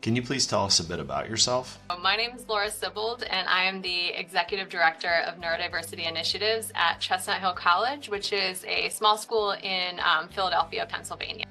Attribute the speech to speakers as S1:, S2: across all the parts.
S1: Can you please tell us a bit about yourself?
S2: My name is Sibbald, and I am the Executive Director of Neurodiversity Initiatives at Chestnut Hill College, which is a small school in Philadelphia, Pennsylvania.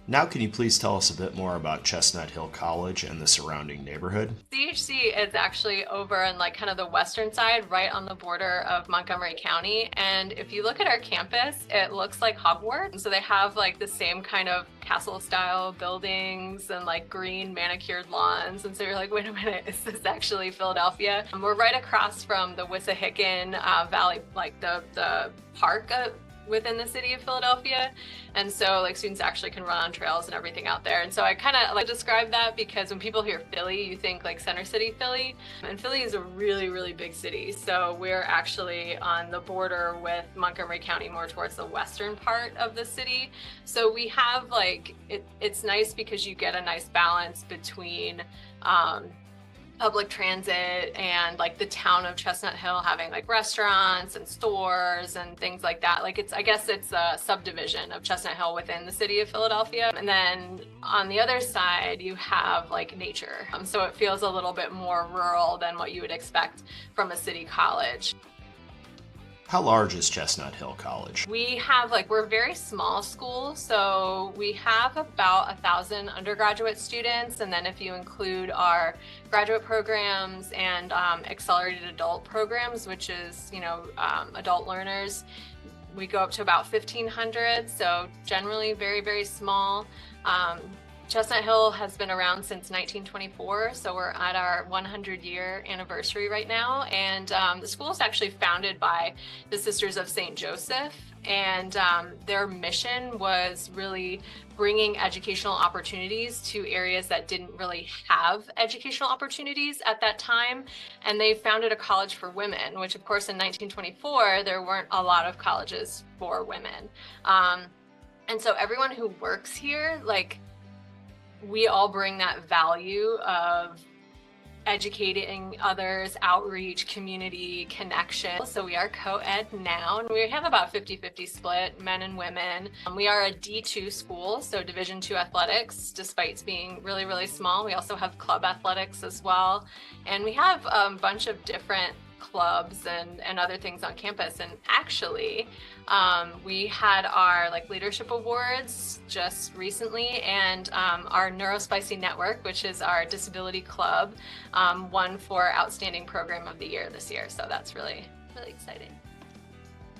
S1: Now, can you please tell us a bit more about Chestnut Hill College and the surrounding neighborhood?
S2: CHC is actually over on kind of the western side, right on the border of Montgomery County. And if you look at our campus, it looks like Hogwarts. So they have the same kind of castle style buildings and green manicured lawns. And so you're like, wait a minute, is this actually Philadelphia? We're right across from the Wissahickon Valley, the park within the city of Philadelphia. And so students actually can run on trails and everything out there. And so I kind of describe that because when people hear Philly, you think Center City, Philly. And Philly is a really, really big city. So we're actually on the border with Montgomery County, more towards the western part of the city. So we have it's nice because you get a nice balance between public transit and the town of Chestnut Hill having restaurants and stores and things like that. I guess it's a subdivision of Chestnut Hill within the city of Philadelphia. And then on the other side, you have nature. So it feels a little bit more rural than what you would expect from a city college.
S1: How large is Chestnut Hill College?
S2: We have we're a very small school, so we have about 1,000 undergraduate students, and then if you include our graduate programs and accelerated adult programs, which is adult learners, we go up to about 1,500. So generally very, very small. Chestnut Hill has been around since 1924, so we're at our 100-year anniversary right now. And the school is actually founded by the Sisters of St. Joseph, and their mission was really bringing educational opportunities to areas that didn't really have educational opportunities at that time. And they founded a college for women, which of course in 1924, there weren't a lot of colleges for women. And so everyone who works here, we all bring that value of educating others, outreach, community, connection. So we are co-ed now, and we have about 50-50 split, men and women. We are a D2 school, so Division II athletics, despite being really, really small. We also have club athletics as well. And we have a bunch of different clubs and other things on campus. And actually, we had our leadership awards just recently, and our NeuroSpicy Network, which is our disability club, won for Outstanding Program of the Year this year. So that's really, really exciting.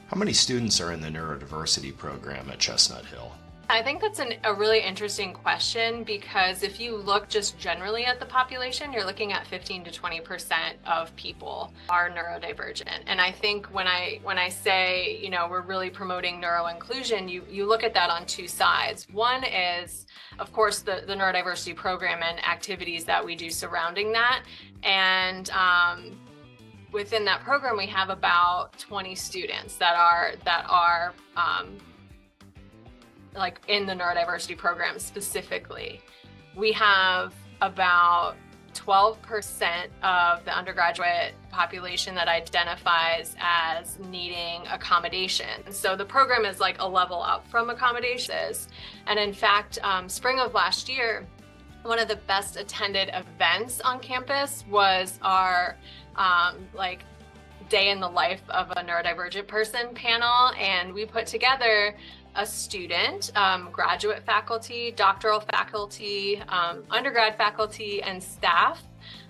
S1: How many students are in the neurodiversity program at Chestnut Hill?
S2: I think that's a really interesting question, because if you look just generally at the population, you're looking at 15 to 20% of people are neurodivergent. And I think when I say, we're really promoting neuro-inclusion, you look at that on two sides. One is, of course, the neurodiversity program and activities that we do surrounding that. And within that program, we have about 20 students that are in the neurodiversity program specifically. We have about 12% of the undergraduate population that identifies as needing accommodation. So the program is a level up from accommodations. And in fact, spring of last year, one of the best attended events on campus was our day in the life of a neurodivergent person panel. And we put together a student, graduate faculty, doctoral faculty, undergrad faculty, and staff,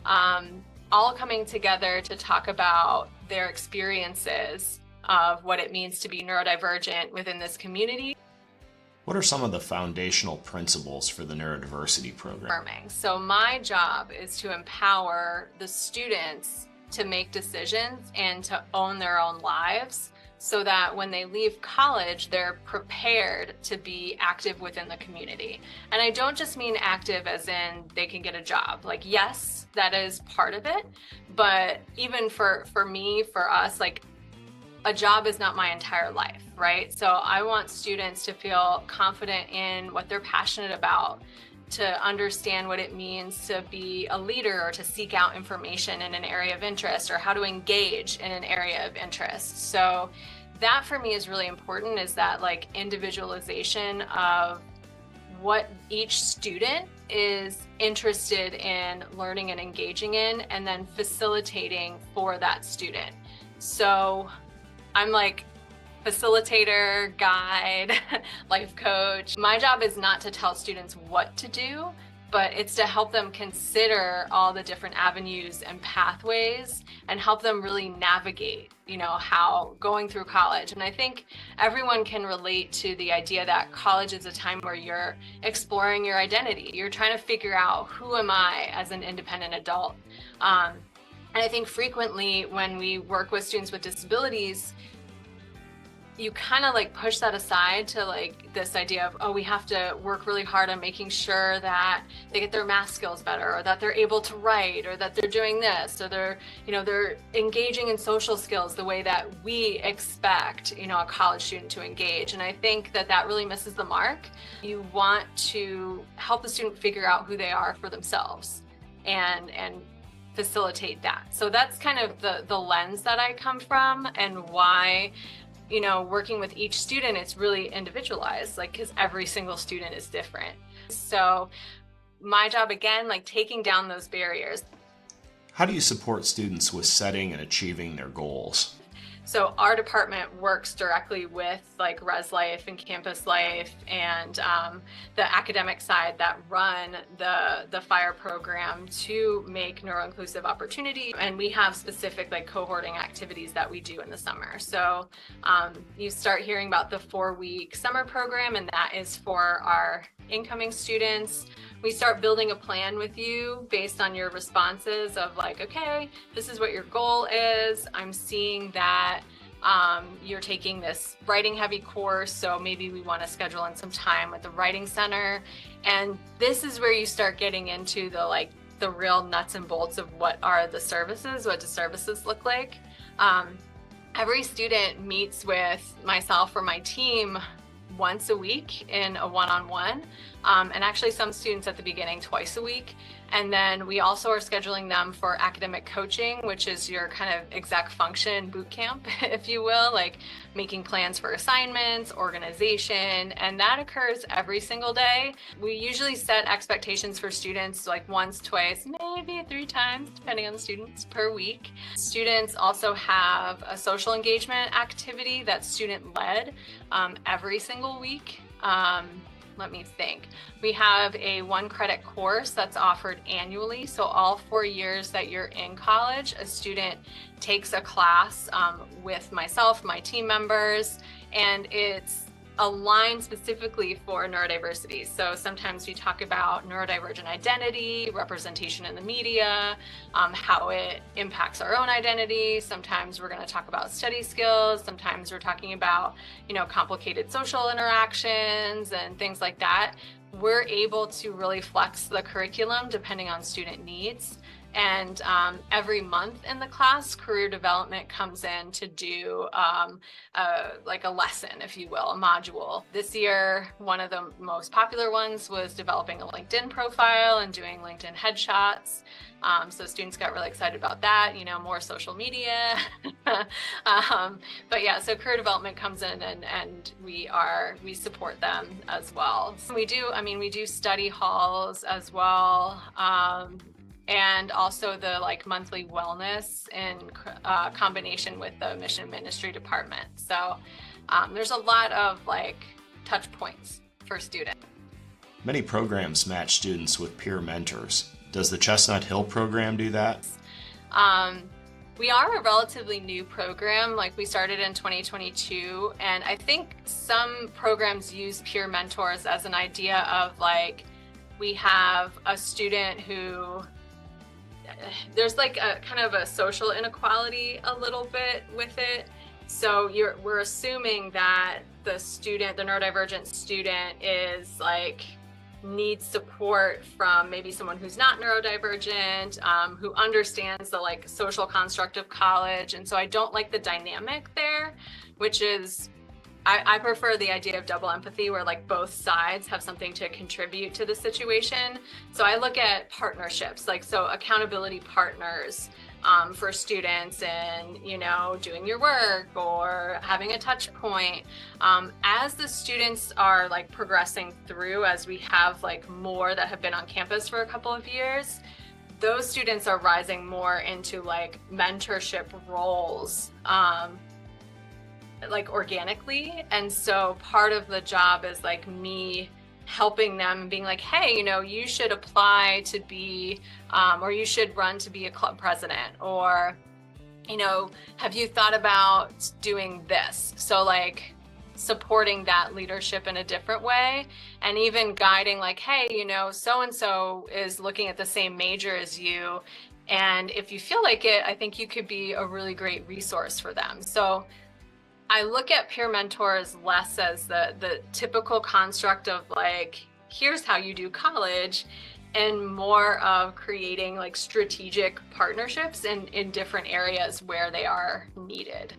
S2: all coming together to talk about their experiences of what it means to be neurodivergent within this community.
S1: What are some of the foundational principles for the neurodiversity program?
S2: So my job is to empower the students to make decisions and to own their own lives, so that when they leave college, they're prepared to be active within the community. And I don't just mean active as in they can get a job. Yes, that is part of it. But even for me, for us, a job is not my entire life, right? So I want students to feel confident in what they're passionate about, to understand what it means to be a leader or to seek out information in an area of interest, or how to engage in an area of interest. So that for me is really important, is that individualization of what each student is interested in learning and engaging in, and then facilitating for that student. So I'm like facilitator, guide, life coach. My job is not to tell students what to do, but it's to help them consider all the different avenues and pathways and help them really navigate, how going through college. And I think everyone can relate to the idea that college is a time where you're exploring your identity. You're trying to figure out, who am I as an independent adult? And I think frequently when we work with students with disabilities, you kind of like push that aside to like this idea of, oh, we have to work really hard on making sure that they get their math skills better, or that they're able to write, or that they're doing this, or they're engaging in social skills the way that we expect, a college student to engage. And I think that really misses the mark. You want to help the student figure out who they are for themselves and facilitate that. So that's kind of the lens that I come from, and why working with each student, it's really individualized, because every single student is different. So my job, again, taking down those barriers.
S1: How do you support students with setting and achieving their goals?
S2: So our department works directly with Res Life and Campus Life and the academic side that run the FIRE program to make neuro-inclusive opportunity. And we have specific cohorting activities that we do in the summer. So you start hearing about the 4-week summer program, and that is for our incoming students. We start building a plan with you based on your responses of okay, this is what your goal is. I'm seeing that you're taking this writing heavy course, so maybe we want to schedule in some time with the writing center. And this is where you start getting into the real nuts and bolts of what are the services, what do services look like. Every student meets with myself or my team once a week in a one-on-one, and actually some students at the beginning twice a week. And then we also are scheduling them for academic coaching, which is your kind of exec function boot camp, if you will, making plans for assignments, organization, and that occurs every single day. We usually set expectations for students once, twice, maybe 3 times, depending on the students, per week. Students also have a social engagement activity that's student-led every single week. Let me think. We have a 1-credit course that's offered annually. So all 4 years that you're in college, a student takes a class with myself, my team members, and it's aligned specifically for neurodiversity. So sometimes we talk about neurodivergent identity, representation in the media, how it impacts our own identity. Sometimes we're going to talk about study skills. Sometimes we're talking about, complicated social interactions and things like that. We're able to really flex the curriculum depending on student needs. And every month in the class, career development comes in to do a lesson, if you will, a module. This year, one of the most popular ones was developing a LinkedIn profile and doing LinkedIn headshots. So students got really excited about that, more social media. But yeah, so career development comes in, and we support them as well. So we do study halls as well. And also the monthly wellness in combination with the mission ministry department. So there's a lot of touch points for students.
S1: Many programs match students with peer mentors. Does the Chestnut Hill program do that?
S2: We are a relatively new program. We started in 2022, and I think some programs use peer mentors as an idea of we have a student who there's a kind of a social inequality a little bit with it. So we're assuming that the neurodivergent student is needs support from maybe someone who's not neurodivergent, who understands the social construct of college. And so I don't like the dynamic there, which is I prefer the idea of double empathy where both sides have something to contribute to the situation. So I look at partnerships, so accountability partners, for students and, doing your work or having a touch point. As the students are like progressing through, as we have like more that have been on campus for a couple of years, those students are rising more into like mentorship roles, like organically. And so part of the job is like me helping them, being like, hey, you should apply to be, or you should run to be a club president, or, have you thought about doing this? So like supporting that leadership in a different way, and even guiding like, hey, so-and-so is looking at the same major as you. And if you feel like it, I think you could be a really great resource for them. So I look at peer mentors less as the typical construct of like, here's how you do college, and more of creating like strategic partnerships in different areas where they are needed.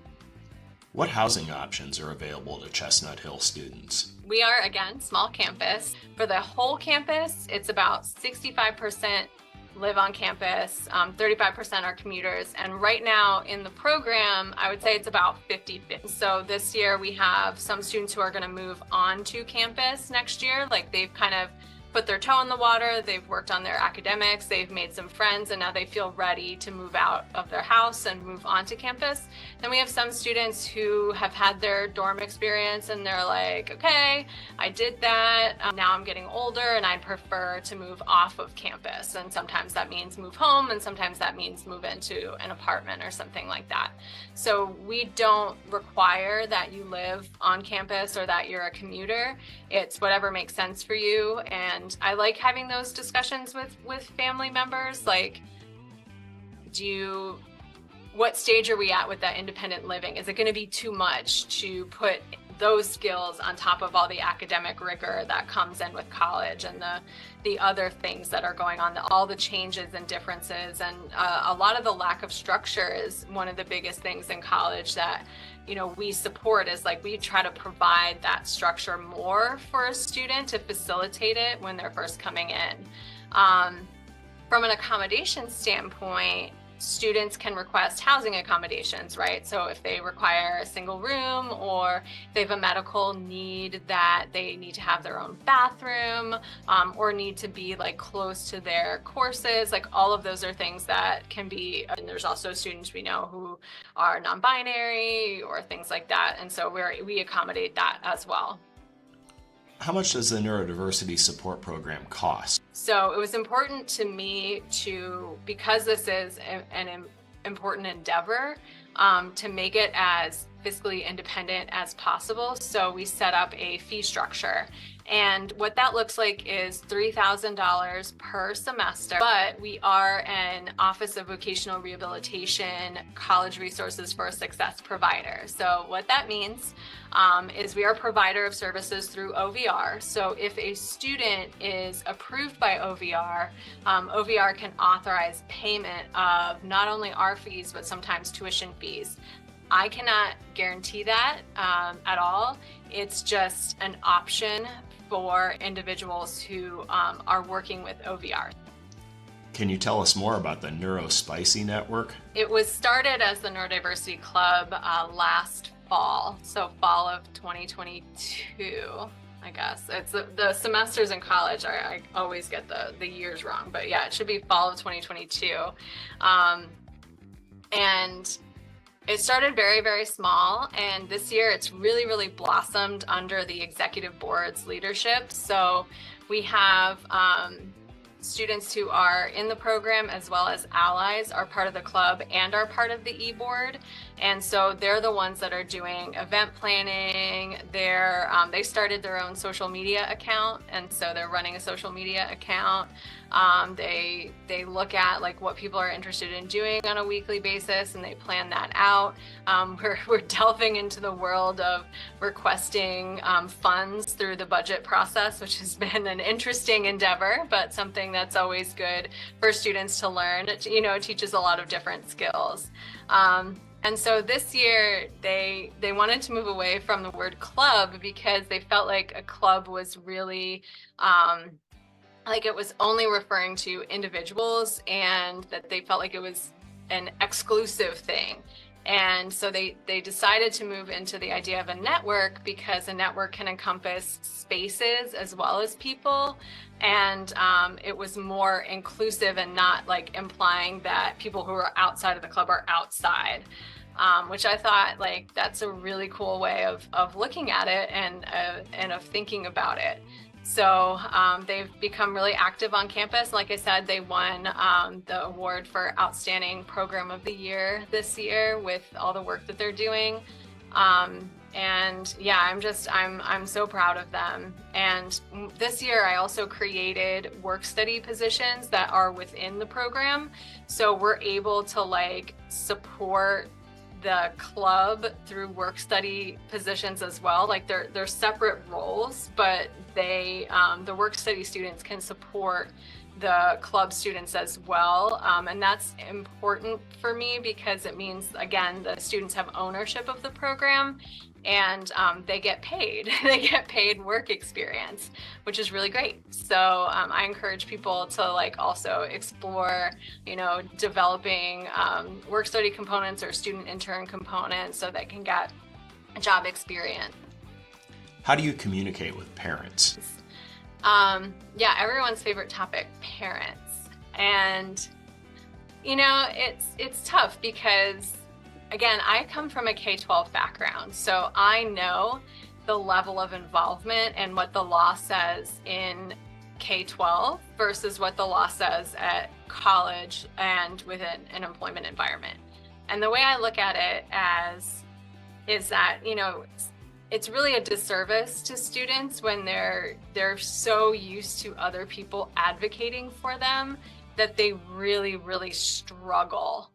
S1: What housing options are available to Chestnut Hill students?
S2: We are, again, small campus. For the whole campus, it's about 65% live on campus, 35% are commuters. And right now in the program, I would say it's about 50-50. So this year we have some students who are going to move on to campus next year. Like they've kind of put their toe in the water, they've worked on their academics, they've made some friends, and now they feel ready to move out of their house and move onto campus. Then we have some students who have had their dorm experience and they're like, okay, I did that, now I'm getting older and I'd prefer to move off of campus. And sometimes that means move home, and sometimes that means move into an apartment or something like that. So we don't require that you live on campus or that you're a commuter. It's whatever makes sense for you. And I like having those discussions with family members, like, what stage are we at with that independent living? Is it going to be too much to put those skills on top of all the academic rigor that comes in with college and the other things that are going on, all the changes and differences? And a lot of the lack of structure is one of the biggest things in college that we support, is like we try to provide that structure more for a student to facilitate it when they're first coming in. From an accommodation standpoint, students can request housing accommodations, right? So if they require a single room, or if they have a medical need that they need to have their own bathroom, or need to be like close to their courses, like all of those are things that can be. And there's also students we know who are non-binary or things like that. And so we accommodate that as well.
S1: How much does the Neurodiversity Support Program cost?
S2: So it was important to me because this is an important endeavor, to make it as fiscally independent as possible. So we set up a fee structure. And what that looks like is $3,000 per semester, but we are an Office of Vocational Rehabilitation College Resources for Success provider. So what that means is we are a provider of services through OVR. So if a student is approved by OVR, OVR can authorize payment of not only our fees, but sometimes tuition fees. I cannot guarantee that at all. It's just an option for individuals who are working with OVR.
S1: Can you tell us more about the NeuroSpicy Network?
S2: It was started as the Neurodiversity Club last fall, so fall of 2022, I guess. It's the semesters in college, I always get the years wrong, but yeah, it should be fall of 2022. And it started very, very small, and this year it's really, really blossomed under the executive board's leadership. So we have students who are in the program, as well as allies, are part of the club and are part of the e-board. And so they're the ones that are doing event planning. They started their own social media account, and so they're running a social media account. They look at like what people are interested in doing on a weekly basis, and they plan that out. We're delving into the world of requesting funds through the budget process, which has been an interesting endeavor, but something that's always good for students to learn. It teaches a lot of different skills. And so this year they wanted to move away from the word club, because they felt like a club was really like it was only referring to individuals, and that they felt like it was an exclusive thing. And so they decided to move into the idea of a network because a network can encompass spaces as well as people. And it was more inclusive and not like implying that people who are outside of the club are outside, which I thought like that's a really cool way of looking at it and of thinking about it. So they've become really active on campus. Like I said, they won the award for Outstanding Program of the Year this year with all the work that they're doing. And yeah, I'm so proud of them. And this year I also created work study positions that are within the program. So we're able to like support the club through work study positions as well. Like they're separate roles, but they the work study students can support the club students as well. And that's important for me because it means, again, the students have ownership of the program and they get paid. They get paid work experience, which is really great. So I encourage people to like also explore, you know, developing work study components or student intern components so they can get job experience.
S3: How do you communicate with parents?
S2: Yeah, everyone's favorite topic, parents. And, you know, it's tough because, again, I come from a K-12 background, so I know the level of involvement and what the law says in K-12 versus what the law says at college and within an employment environment. And the way I look at it is that, you know, it's really a disservice to students when they're so used to other people advocating for them that they really, really struggle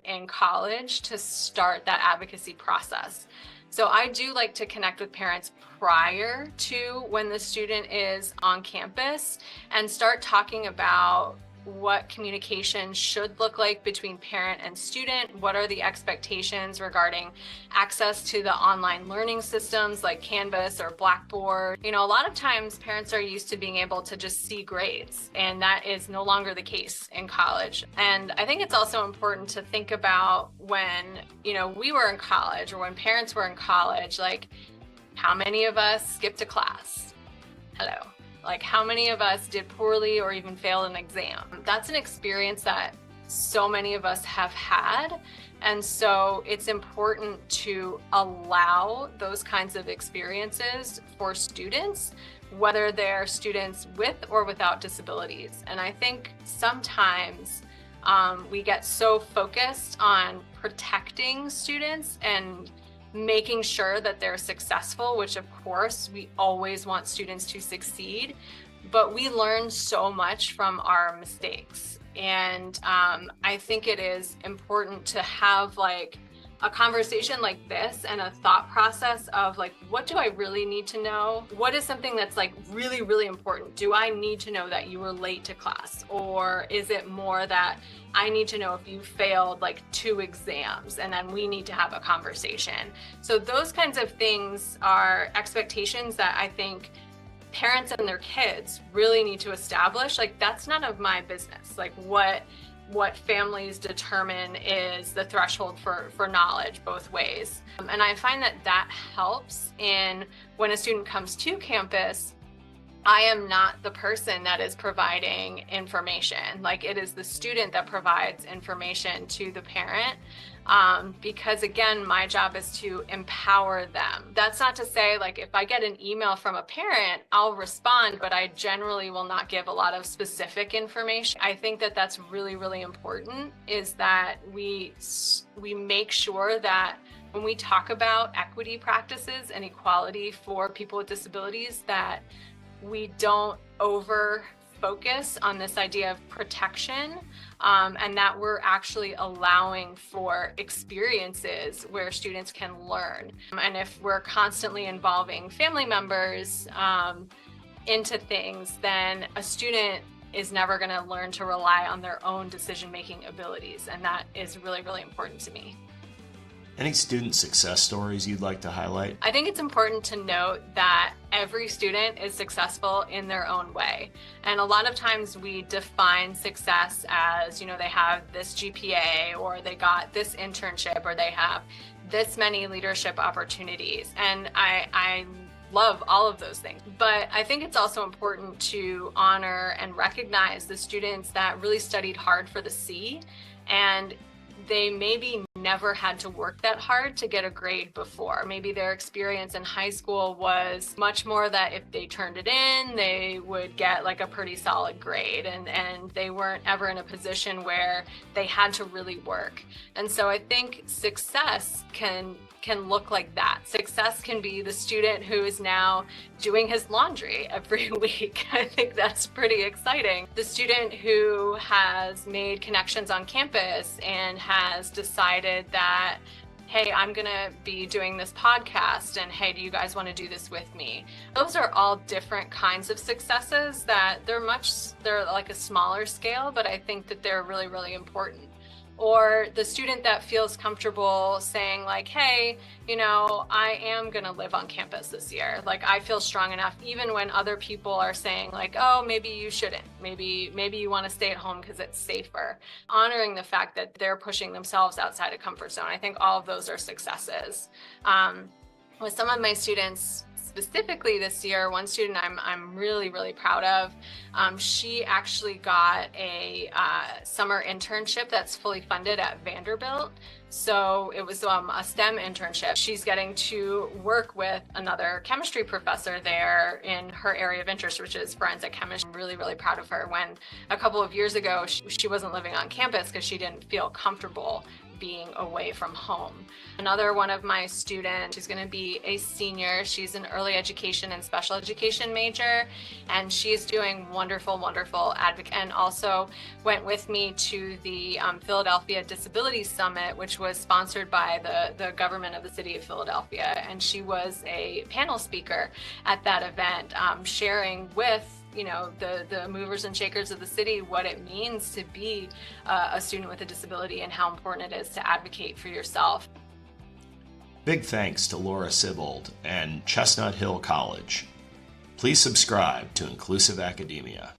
S2: in college to start that advocacy process. So I do like to connect with parents prior to when the student is on campus and start talking about what communication should look like between parent and student. What are the expectations regarding access to the online learning systems like Canvas or Blackboard? You know, a lot of times parents are used to being able to just see grades, and that is no longer the case in college. And I think it's also important to think about when, you know, we were in college or when parents were in college, like how many of us skipped a class? Hello. Like how many of us did poorly or even failed an exam? That's an experience that so many of us have had. And so it's important to allow those kinds of experiences for students, whether they're students with or without disabilities. And I think sometimes we get so focused on protecting students and making sure that they're successful, which of course we always want students to succeed, but we learn so much from our mistakes. And I think it is important to have like a conversation like this and a thought process of like, what do I really need to know? What is something that's like really, really important? Do I need to know that you were late to class? Or is it more that I need to know if you failed like 2 exams and then we need to have a conversation? So those kinds of things are expectations that I think parents and their kids really need to establish. Like that's none of my business. Like what families determine is the threshold for knowledge both ways. And I find that helps in when a student comes to campus. I am not the person that is providing information. Like it is the student that provides information to the parent. Because again, my job is to empower them. That's not to say like if I get an email from a parent, I'll respond, but I generally will not give a lot of specific information. I think that that's really, really important is that we make sure that when we talk about equity practices and equality for people with disabilities, that we don't over focus on this idea of protection, and that we're actually allowing for experiences where students can learn. And if we're constantly involving family members into things, then a student is never going to learn to rely on their own decision-making abilities. And that is really, really important to me.
S3: Any student success stories you'd like to highlight?
S2: I think it's important to note that every student is successful in their own way. And a lot of times we define success as, they have this GPA, or they got this internship, or they have this many leadership opportunities. And I love all of those things. But I think it's also important to honor and recognize the students that really studied hard for the C, and they maybe never had to work that hard to get a grade before. Maybe their experience in high school was much more that if they turned it in, they would get like a pretty solid grade, and they weren't ever in a position where they had to really work. And so I think success can look like that. Success can be the student who is now doing his laundry every week. I think that's pretty exciting. The student who has made connections on campus and has decided that, hey, I'm gonna be doing this podcast, and hey, do you guys want to do this with me? Those are all different kinds of successes that they're like a smaller scale, but I think that they're really, really important. Or the student that feels comfortable saying like, hey, I am gonna live on campus this year. Like, I feel strong enough, even when other people are saying like, oh, maybe you shouldn't. Maybe you wanna stay at home because it's safer. Honoring the fact that they're pushing themselves outside of comfort zone. I think all of those are successes. With some of my students, specifically this year, one student I'm really, really proud of. She actually got a summer internship that's fully funded at Vanderbilt. So it was a STEM internship. She's getting to work with another chemistry professor there in her area of interest, which is forensic chemistry. I'm really, really proud of her. When a couple of years ago, she wasn't living on campus because she didn't feel comfortable being away from home. Another one of my students, she's going to be a senior. She's an early education and special education major, and she's doing wonderful, wonderful advocate, and also went with me to the Philadelphia Disability Summit, which was sponsored by the government of the city of Philadelphia. And she was a panel speaker at that event, sharing with the movers and shakers of the city what it means to be a student with a disability and how important it is to advocate for yourself.
S3: Big thanks to Laura Sibbald and Chestnut Hill College. Please subscribe to Inclusive Academia.